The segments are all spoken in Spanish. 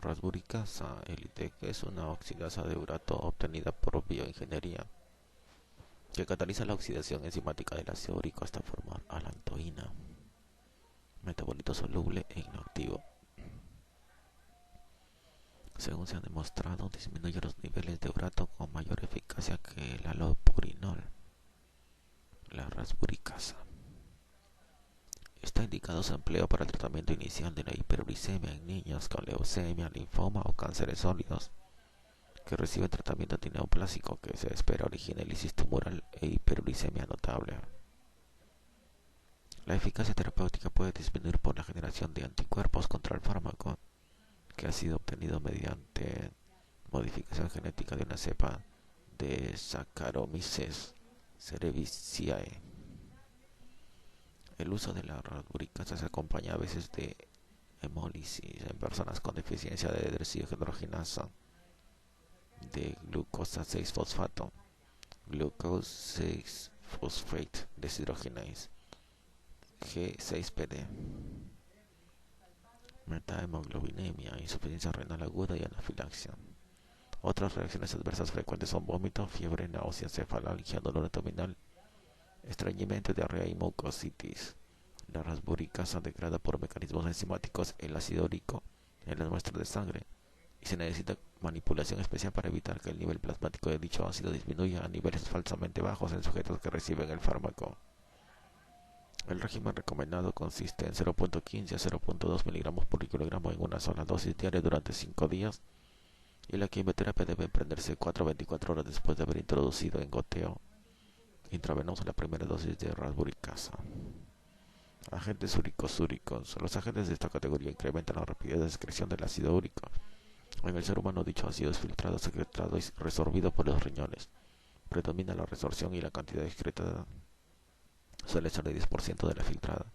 Rasburicasa elite, que es una oxidasa de urato obtenida por bioingeniería, que cataliza la oxidación enzimática del ácido úrico hasta formar alantoína, metabolito soluble e inactivo. Según se ha demostrado, disminuye los niveles de urato con mayor eficacia que el allopurinol. La rasburicasa está indicado su empleo para el tratamiento inicial de la hiperuricemia en niños con leucemia, linfoma o cánceres sólidos que reciben tratamiento antineoplásico que se espera origine lisis tumoral e hiperuricemia notable. La eficacia terapéutica puede disminuir por la generación de anticuerpos contra el fármaco que ha sido obtenido mediante modificación genética de una cepa de Saccharomyces cerevisiae. El uso de la rasburicasa se acompaña a veces de hemólisis en personas con deficiencia de deshidrogenasa de glucosa 6-fosfato, glucose 6-phosphate deshydrogenase, G6PD, metahemoglobinemia, insuficiencia renal aguda y anafilaxia. Otras reacciones adversas frecuentes son vómito, fiebre, náusea, cefalgia, dolor abdominal, estreñimiento, diarrea y mucositis. La rasburicasa degrada por mecanismos enzimáticos el ácido úrico en las muestras de sangre y se necesita manipulación especial para evitar que el nivel plasmático de dicho ácido disminuya a niveles falsamente bajos en sujetos que reciben el fármaco. El régimen recomendado consiste en 0.15 a 0.2 miligramos por kilogramo en una sola dosis diaria durante 5 días, y la quimioterapia debe emprenderse 4 a 24 horas después de haber introducido en goteo intravenoso la primera dosis de rasburicasa. Agentes úricos. Los agentes de esta categoría incrementan la rapidez de secreción del ácido úrico. En el ser humano dicho ácido es filtrado, secretado y resorbido por los riñones. Predomina la resorción y la cantidad excretada suele ser de 10% de la filtrada.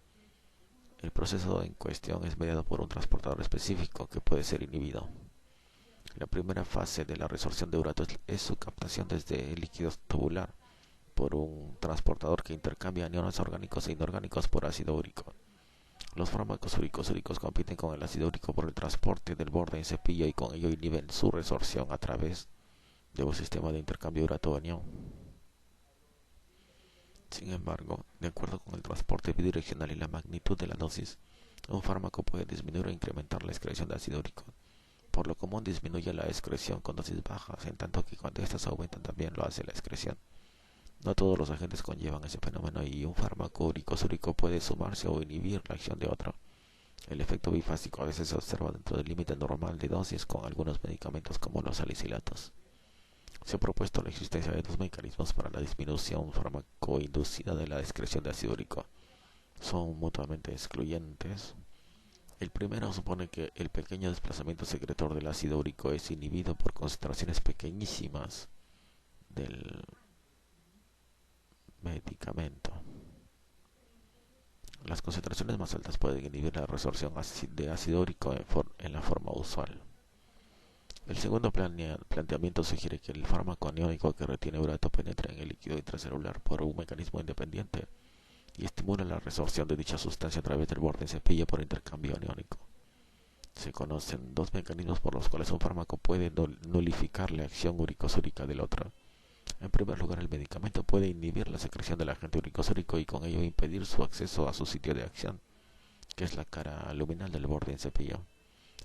El proceso en cuestión es mediado por un transportador específico que puede ser inhibido. La primera fase de la resorción de urato es su captación desde el líquido tubular por un transportador que intercambia aniones orgánicos e inorgánicos por ácido úrico. Los fármacos úricos compiten con el ácido úrico por el transporte del borde en cepillo y con ello inhiben su resorción a través de un sistema de intercambio urato-anión. Sin embargo, de acuerdo con el transporte bidireccional y la magnitud de la dosis, un fármaco puede disminuir o incrementar la excreción de ácido úrico. Por lo común disminuye la excreción con dosis bajas, en tanto que cuando estas aumentan también lo hace la excreción. No todos los agentes conllevan ese fenómeno y un fármaco úrico puede sumarse o inhibir la acción de otro. El efecto bifásico a veces se observa dentro del límite normal de dosis con algunos medicamentos como los salicilatos. Se ha propuesto la existencia de dos mecanismos para la disminución farmacoinducida de la excreción de ácido úrico. Son mutuamente excluyentes. El primero supone que el pequeño desplazamiento secretor del ácido úrico es inhibido por concentraciones pequeñísimas del medicamento. Las concentraciones más altas pueden inhibir la resorción de ácido úrico en la forma usual. El segundo planteamiento sugiere que el fármaco aniónico que retiene urato penetra en el líquido intracelular por un mecanismo independiente y estimula la resorción de dicha sustancia a través del borde en cepillo por intercambio aniónico. Se conocen dos mecanismos por los cuales un fármaco puede nulificar la acción uricosúrica del otro. En primer lugar, el medicamento puede inhibir la secreción del agente uricosúrico y con ello impedir su acceso a su sitio de acción, que es la cara luminal del borde en cepillo.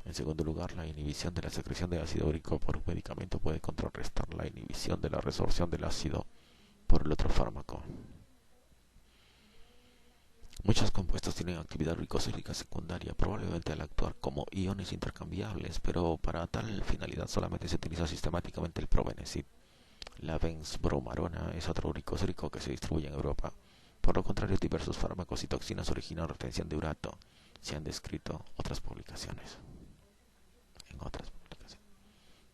En segundo lugar, la inhibición de la secreción de ácido úrico por un medicamento puede contrarrestar la inhibición de la resorción del ácido por el otro fármaco. Muchos compuestos tienen actividad uricosúrica secundaria, probablemente al actuar como iones intercambiables, pero para tal finalidad solamente se utiliza sistemáticamente el probenecid. La benzbromarona es otro uricosúrico que se distribuye en Europa. Por lo contrario, diversos fármacos y toxinas originan retención de urato. Se han descrito otras publicaciones.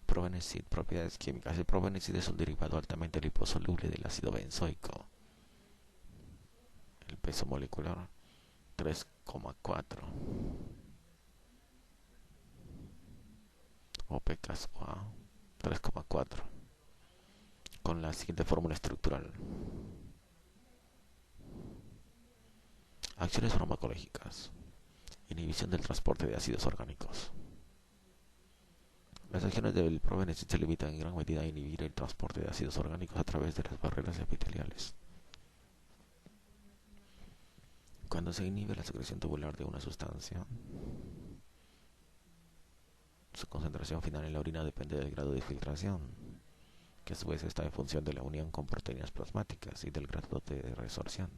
Probenecid, propiedades químicas. El probenecid es un derivado altamente liposoluble del ácido benzoico. El peso molecular 3,4 o pKa 3,4 con la siguiente fórmula estructural. Acciones farmacológicas. Inhibición del transporte de ácidos orgánicos. Las acciones del probenecid se limitan en gran medida a inhibir el transporte de ácidos orgánicos a través de las barreras epiteliales. Cuando se inhibe la secreción tubular de una sustancia, su concentración final en la orina depende del grado de filtración, que a su vez está en función de la unión con proteínas plasmáticas y del grado de resorción.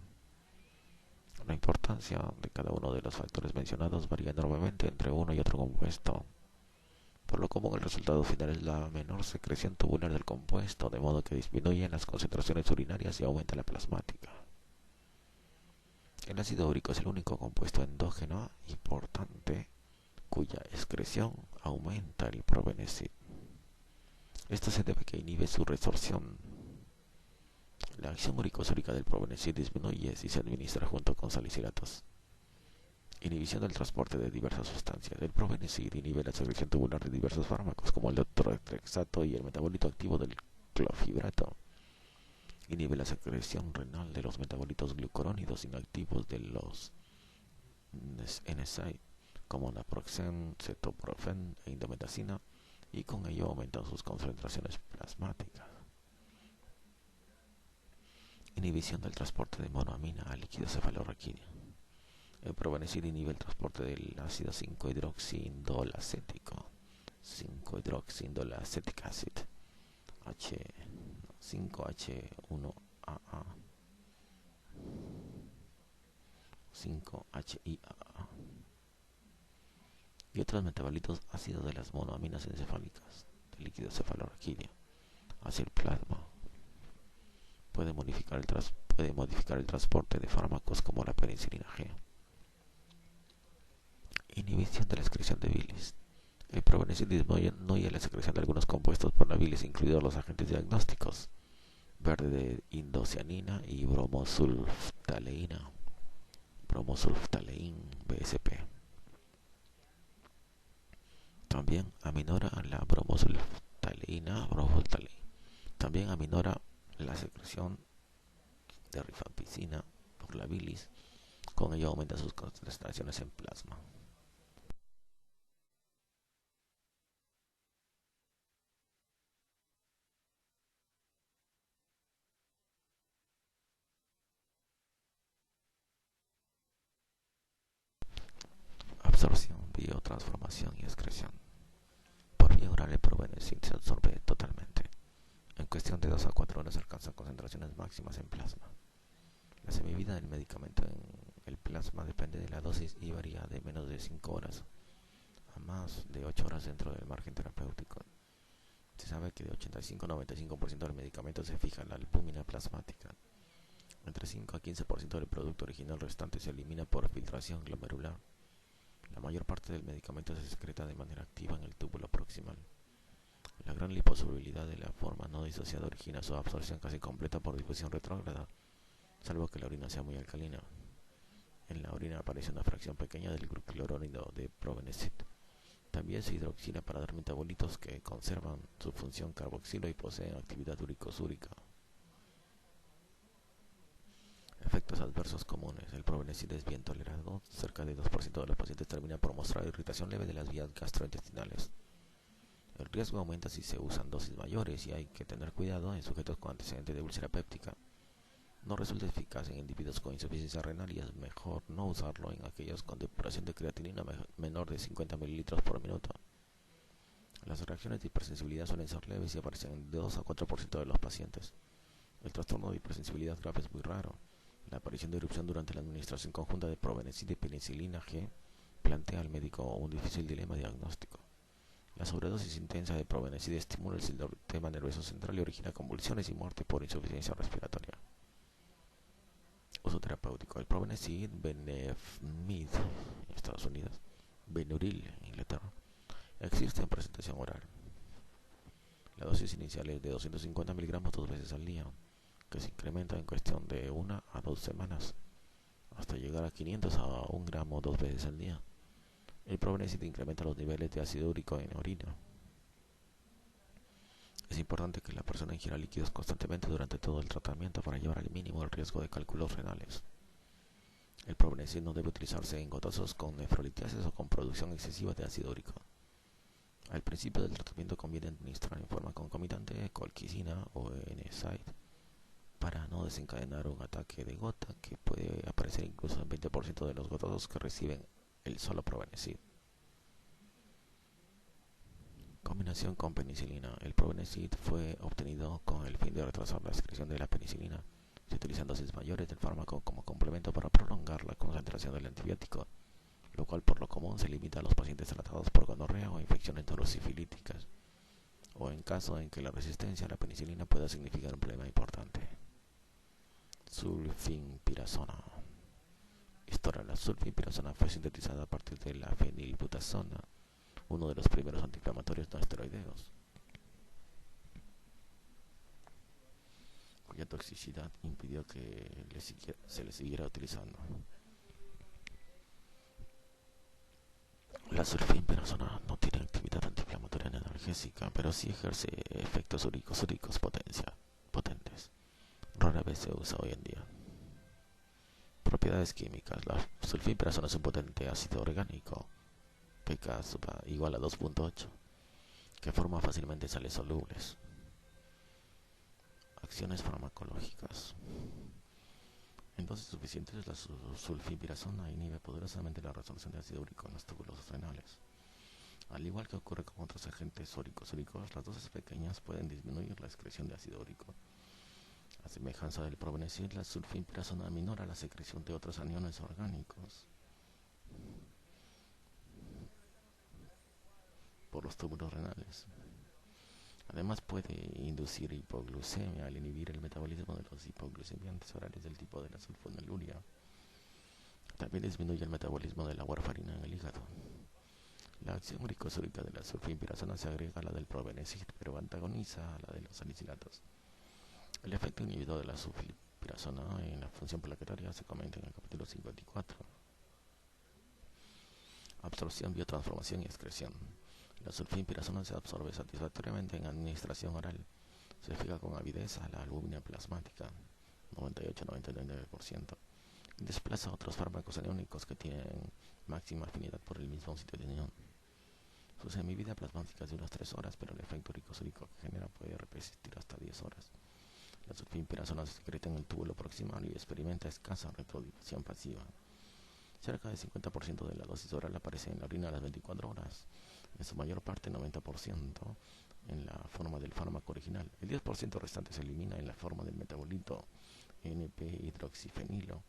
La importancia de cada uno de los factores mencionados varía enormemente entre uno y otro compuesto. Por lo común, el resultado final es la menor secreción tubular del compuesto, de modo que disminuyen las concentraciones urinarias y aumenta la plasmática. El ácido úrico es el único compuesto endógeno importante cuya excreción aumenta el probenecid. Esto se debe a que inhibe su resorción. La acción uricosúrica del probenecid disminuye si se administra junto con salicilatos. Inhibición del transporte de diversas sustancias. El probenecid inhibe la secreción tubular de diversos fármacos, como el dotrexato y el metabolito activo del clofibrato. Inhibe la secreción renal de los metabolitos glucurónidos inactivos de los NSAID, como naproxen, cetoprofen e indometacina, y con ello aumentan sus concentraciones plasmáticas. Inhibición del transporte de monoamina a líquido cefalorraquídeo. El probenecid inhibe el transporte del ácido 5-hidroxiindolacético, 5-hidroxiindolacetic acid, 5H1AA, 5HIAA, y otros metabolitos ácidos de las monoaminas encefálicas del líquido cefalorraquídeo hacia el plasma. Puede modificar el transporte de fármacos como la penicilina G. Inhibición de la excreción de bilis. El probenecid disminuye la secreción de algunos compuestos por la bilis, incluidos los agentes diagnósticos verde de indocianina y bromosulftaleína, bromosulftaleín BSP. También aminora la bromosulftaleína, También aminora la secreción de rifampicina por la bilis, con ello aumenta sus concentraciones en plasma. Absorción, biotransformación y excreción. Por vía oral el probenecid se absorbe totalmente. En cuestión de 2 a 4 horas alcanza concentraciones máximas en plasma. La semivida del medicamento en el plasma depende de la dosis y varía de menos de 5 horas a más de 8 horas dentro del margen terapéutico. Se sabe que de 85-95% del medicamento se fija en la albúmina plasmática. Entre 5 a 15% del producto original restante se elimina por filtración glomerular. La mayor parte del medicamento se secreta de manera activa en el túbulo proximal. La gran liposolubilidad de la forma no disociada origina su absorción casi completa por difusión retrógrada, salvo que la orina sea muy alcalina. En la orina aparece una fracción pequeña del glucurónido de probenecid. También se hidroxila para dar metabolitos que conservan su función carboxilo y poseen actividad uricosúrica. Efectos adversos comunes. El probenecid es bien tolerado. Cerca de 2% de los pacientes terminan por mostrar irritación leve de las vías gastrointestinales. El riesgo aumenta si se usan dosis mayores y hay que tener cuidado en sujetos con antecedentes de úlcera péptica. No resulta eficaz en individuos con insuficiencia renal y es mejor no usarlo en aquellos con depuración de creatinina menor de 50 ml por minuto. Las reacciones de hipersensibilidad suelen ser leves y aparecen en 2 a 4% de los pacientes. El trastorno de hipersensibilidad grave es muy raro. La aparición de erupción durante la administración conjunta de probenecid y penicilina G plantea al médico un difícil dilema diagnóstico. La sobredosis intensa de probenecid estimula el sistema nervioso central y origina convulsiones y muerte por insuficiencia respiratoria. Uso terapéutico. El probenecid, Benefmid, Estados Unidos, Benuril, Inglaterra, existe en presentación oral. La dosis inicial es de 250 miligramos 2 veces al día, que se incrementa en cuestión de 1 a 2 semanas, hasta llegar a 500 a 1 gramo 2 veces al día. El probenecid incrementa los niveles de ácido úrico en orina. Es importante que la persona ingiera líquidos constantemente durante todo el tratamiento para llevar al mínimo el riesgo de cálculos renales. El probenecid no debe utilizarse en gotosos con nefrolitiasis o con producción excesiva de ácido úrico. Al principio del tratamiento conviene administrar en forma concomitante colchicina o NSAID para no desencadenar un ataque de gota que puede aparecer incluso en 20% de los gotosos que reciben el solo Probenecid. Combinación con penicilina. El Probenecid fue obtenido con el fin de retrasar la excreción de la penicilina. Se utilizan dosis mayores del fármaco como complemento para prolongar la concentración del antibiótico, lo cual por lo común se limita a los pacientes tratados por gonorrea o infecciones neurosifilíticas, o en caso en que la resistencia a la penicilina pueda significar un problema importante. Sulfimpirazona. Historia. La sulfimpirazona fue sintetizada a partir de la fenilbutazona, uno de los primeros antiinflamatorios no esteroideos, cuya toxicidad impidió que se le siguiera utilizando. La sulfimpirazona no tiene actividad antiinflamatoria ni analgésica, pero sí ejerce efectos uricosúricos potentes. Rara vez se usa hoy en día. Propiedades químicas. La sulfimpirazona es un potente ácido orgánico, pK igual a 2.8, que forma fácilmente sales solubles. Acciones farmacológicas. En dosis suficientes, la sulfimpirazona inhibe poderosamente la resolución de ácido úrico en los túbulos renales. Al igual que ocurre con otros agentes uricosúricos, las dosis pequeñas pueden disminuir la excreción de ácido úrico. A semejanza del Probenecid, la sulfimpirazona minora la secreción de otros aniones orgánicos por los túbulos renales. Además puede inducir hipoglucemia al inhibir el metabolismo de los hipoglucemiantes orales del tipo de la sulfoniluria. También disminuye el metabolismo de la warfarina en el hígado. La acción uricosúrica de la sulfimpirazona se agrega a la del Probenecid, pero antagoniza a la de los salicilatos. El efecto inhibidor de la sulfimpirazona en la función plaquetaria se comenta en el capítulo 54. Absorción, biotransformación y excreción. La sulfimpirazona se absorbe satisfactoriamente en administración oral. Se fija con avidez a la albúmina plasmática, 98-99%, y desplaza otros fármacos aniónicos que tienen máxima afinidad por el mismo sitio de unión. Su semivida plasmática es de unas 3 horas, pero el efecto uricosúrico que genera puede persistir hasta 10 horas. La sulfimpirazona se secreta en el túbulo proximal y experimenta escasa retrodiffusión pasiva. Cerca del 50% de la dosis oral aparece en la orina a las 24 horas, en su mayor parte 90% en la forma del fármaco original. El 10% restante se elimina en la forma del metabolito NP-hidroxifenilo,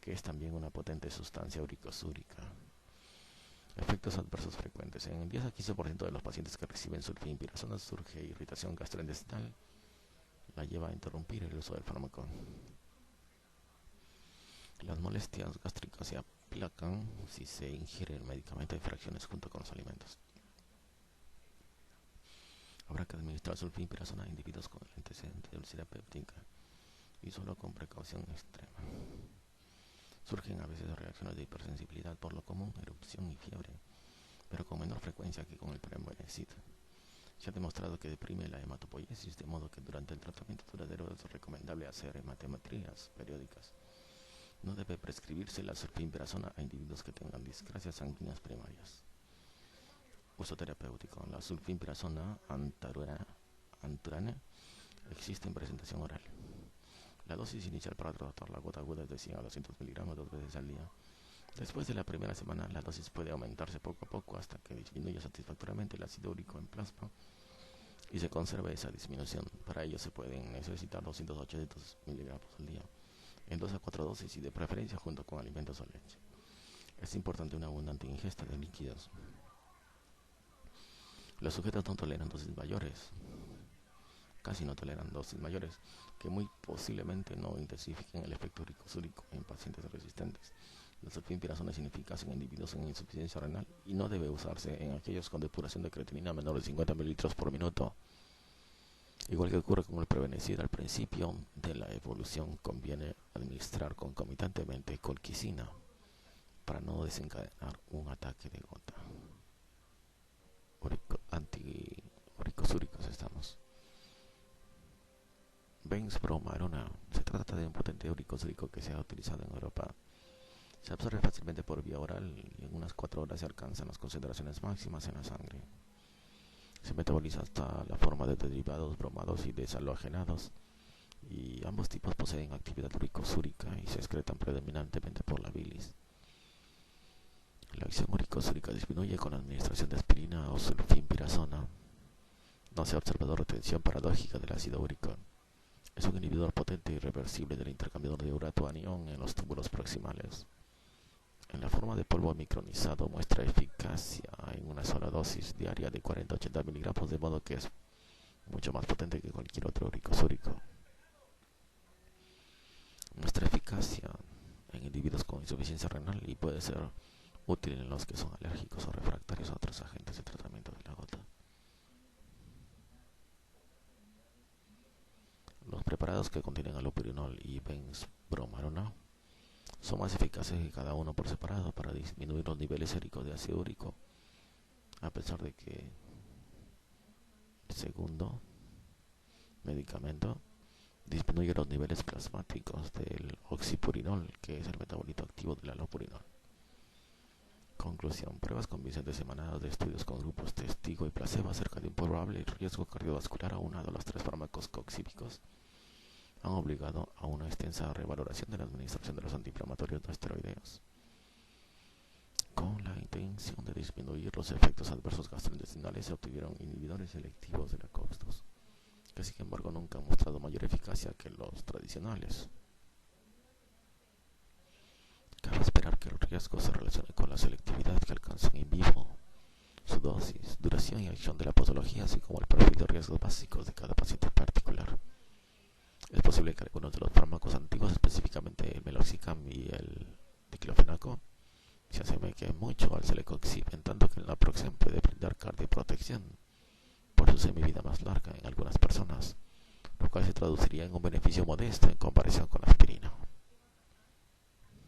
que es también una potente sustancia uricosúrica. Efectos adversos frecuentes. En el 10 a 15% de los pacientes que reciben sulfimpirazona surge irritación gastrointestinal, la lleva a interrumpir el uso del fármaco. Las molestias gástricas se aplacan si se ingiere el medicamento en fracciones junto con los alimentos. Habrá que administrar sulfimpirazona a individuos con el antecedente de úlcera péptica y solo con precaución extrema. Surgen a veces reacciones de hipersensibilidad, por lo común erupción y fiebre, pero con menor frecuencia que con el Probenecid. Se ha demostrado que deprime la hematopoiesis, de modo que durante el tratamiento duradero es recomendable hacer hematometrías periódicas. No debe prescribirse la sulfimpirazona a individuos que tengan discrasias sanguíneas primarias. Uso terapéutico. La sulfimpirazona anturana existe en presentación oral. La dosis inicial para tratar la gota aguda es de 100 a 200 miligramos 2 veces al día. Después de la primera semana, la dosis puede aumentarse poco a poco hasta que disminuya satisfactoriamente el ácido úrico en plasma y se conserve esa disminución. Para ello se pueden necesitar 200 a 800 miligramos al día, en 2 a 4 dosis y de preferencia junto con alimentos o leche. Es importante una abundante ingesta de líquidos. Los sujetos no toleran dosis mayores, casi no toleran dosis mayores, que muy posiblemente no intensifiquen el efecto uricosúrico en pacientes resistentes. La sulfimpirazona es ineficaz en individuos en insuficiencia renal y no debe usarse en aquellos con depuración de creatinina menor de 50 mililitros por minuto. Igual que ocurre con el Probenecid, al principio de la evolución conviene administrar concomitantemente colchicina para no desencadenar un ataque de gota. Antiuricosúricos estamos. Benzbromarona. Se trata de un potente uricosúrico que se ha utilizado en Europa. Se absorbe fácilmente por vía oral y en unas 4 horas se alcanzan las concentraciones máximas en la sangre. metaboliza hasta la forma de derivados bromados y deshalogenados, y ambos tipos poseen actividad uricosúrica y se excretan predominantemente por la bilis. La acción uricosúrica disminuye con la administración de aspirina o sulfimpirazona. No se ha observado retención paradójica del ácido úrico. Es un inhibidor potente y irreversible del intercambiador de urato-anión en los túbulos proximales. En la forma de polvo micronizado muestra eficacia en una sola dosis diaria de 40-80 miligramos, de modo que es mucho más potente que cualquier otro uricosúrico. Muestra eficacia en individuos con insuficiencia renal y puede ser útil en los que son alérgicos o refractarios a otros agentes de tratamiento de la gota. Los preparados que contienen allopurinol y benzbromarona son más eficaces que cada uno por separado para disminuir los niveles séricos de ácido úrico, a pesar de que el segundo medicamento disminuye los niveles plasmáticos del oxipurinol, que es el metabolito activo del allopurinol. Conclusión: pruebas convincentes emanadas de estudios con grupos testigo y placebo acerca de un probable riesgo cardiovascular aunado a los 3 fármacos coxíbicos han obligado a una extensa revaloración de la administración de los antiinflamatorios no esteroideos, con la intención de disminuir los efectos adversos gastrointestinales. Se obtuvieron inhibidores selectivos de la COX-2, que sin embargo nunca han mostrado mayor eficacia que los tradicionales. Cabe esperar que el riesgo se relacione con la selectividad que alcanzan in vivo, su dosis, duración y acción de la patología, así como el perfil de riesgos básicos de cada paciente en particular. Es posible que algunos de los fármacos antiguos, específicamente el meloxicam y el diclofenaco, se asemejen mucho al celecoxib, en tanto que el naproxen puede brindar cardioprotección por su semivida más larga en algunas personas, lo cual se traduciría en un beneficio modesto en comparación con la aspirina.